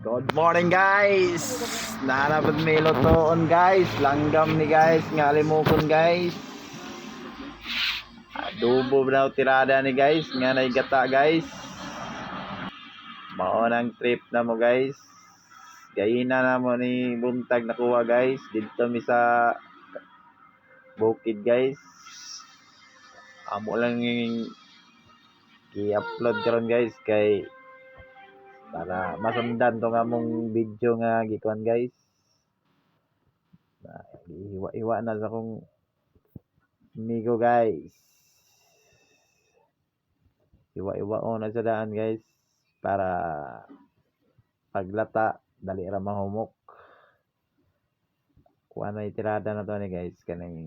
Good morning guys. Nanapad may lutoon guys. Langgam ni guys nga alimukon guys. Adobo daw tirada ni guys nga naigata guys. Mao nang trip na mo guys. Gayina na mo ni buntag nakuha guys. Dito mi sa bukid guys. Amo lang yung i-upload karon guys kay para masundan to nga mong video nga gikuan guys. Iwa na sa kong amigo guys. Iwa na sa daan guys para paglata dali ra mahumok. Kuha na itirada na to ni guys kaning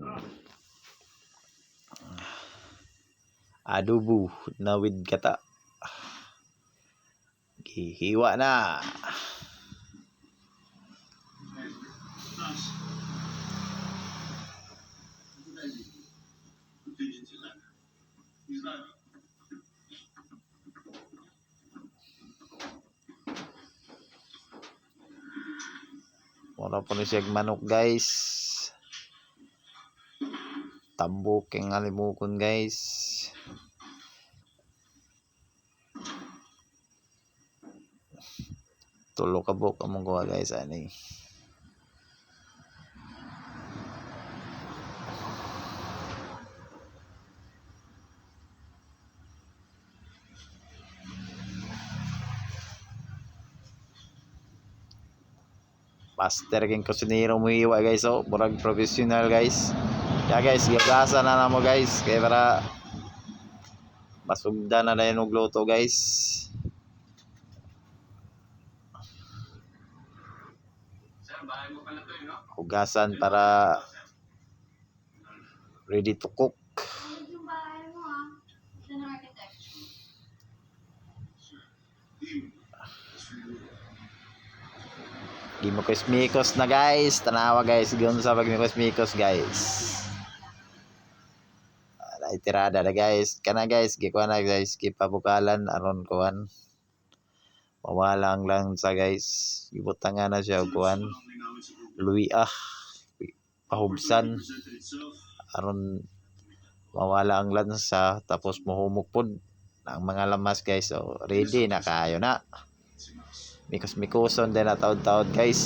adobo na with gata. Hiwa na. Wala po ni siyag manok guys. Tambok ang alimukon guys. Tulo ka bok among kuha guys ani. Master king kusinero mo iwa guys, oh murag professional guys. Ya guys, gagasa na namo guys kay para masugda na dayon og luto guys. Hugasan para ready to cook. Gimikos-mikos na guys. Tanawa guys. Gawin sa pagmikos-mikos guys. Ay tirada na guys. Kana guys. Gikuha na guys. Kipabukalan. Aron kuhan. Mawalang lang sa guys. Ibutangan na siya kuhan. Luya. Pahubsan. Aron mawala ang lansa. Tapos mahumok po ang mga lamas guys. So ready na kayo na. Mikos-mikoson din na taod-taod guys.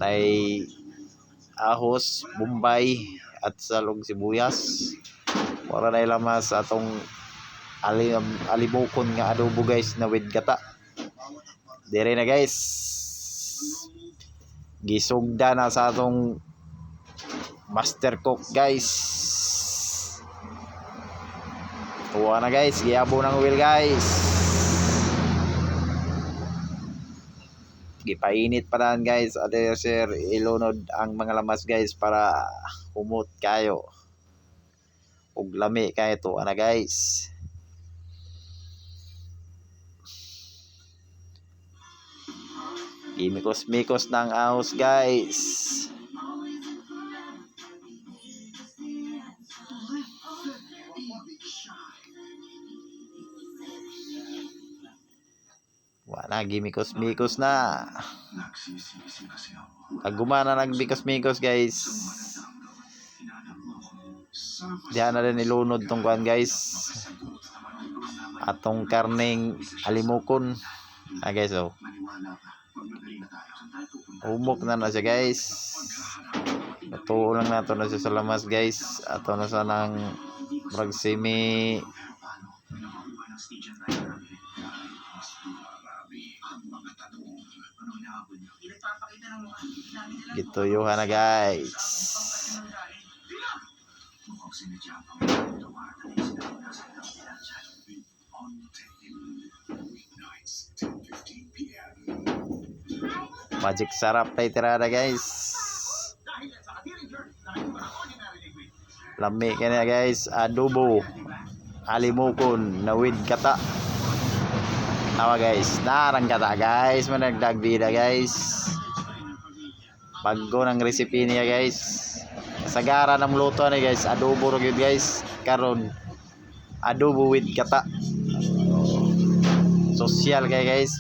Tay ahos, bombay at salog sibuyas. Wala na lamas atong alimukon nga adobo guys na with gata. Dire na guys. Gisugda na sa atong master cook guys. Tuwa na guys, giyabo ng wheel guys. Gipainit pa lang guys. Ate sir, ilunod ang mga lamas guys para humot kayo. Ug lami kayo to ana guys. Gimikos-mikos ng ahos guys. Wala, gimikos-mikos na. Pag gumana nagbikos-mikos guys. Diyan na rin ilunod tong kuan guys. Atong karning alimukon. Guys oh. Umok na siya guys. Natuo lang nato na siya sa lamas guys. Ato na sa nang semi gituyuhan na guys. Magic sarap na itirada guys. Lami ka na guys. Adobo alimukon na with gata. Tawa guys. Narang gata guys. Managdagbida guys. Bago ng recipe niya guys. Sagara ng luto ni guys. Adobo ro gyud guys. Karon adobo with gata. Social kay guys.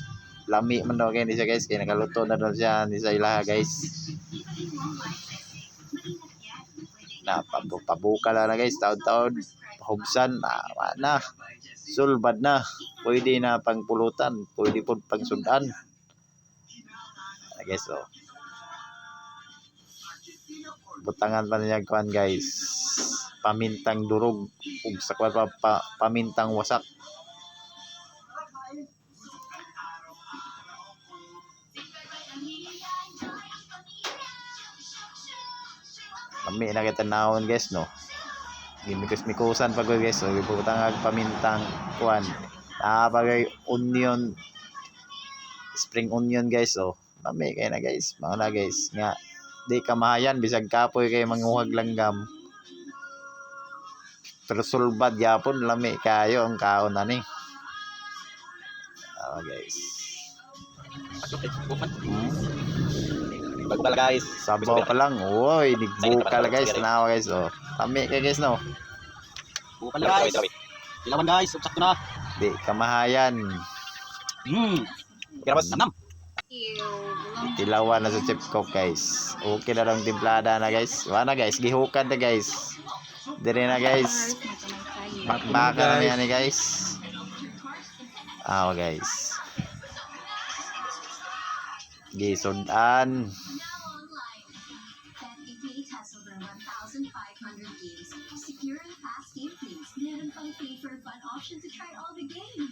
lami man daw kay siya guys, kay nakaluto na daw siya ni sa ilaha guys. Na pabuka na guys, taon-taon hubsan na sulbad na, pwede na pangpulutan, pwede po pang sudan. Guys, oh. Butangan pa niya kuan guys, pamintang durog ug sa kuan pa, pamintang wasak. Lami na kita naon guys, no. Gimikos-mikusan pa ko guys, so gibutang pamintang kuan. Pagay onion, spring onion guys, oh. Lami kay na guys, mga na guys nga di kamahayan bisag kapoy kay manguhag langgam. Pero sulbad yapon, lami kayo ang kaon ani. Guys. Bago guys. Sabaw pa lang. Uy, nigbukal guys. Tanawa guys, oh. Lami kay guys, no. Bukal guys. Ilawan guys, sakto na. Di kamahayan. Kira mas nam. Tilawan na sa chip cook guys. Okay na lang timplada na guys. Wala guys, gihukan na guys. Dire na guys. Bakbaka na yan guys. Guys. Gisudan. Secure and fast game please. Meron pang pay for fun option to try all the games.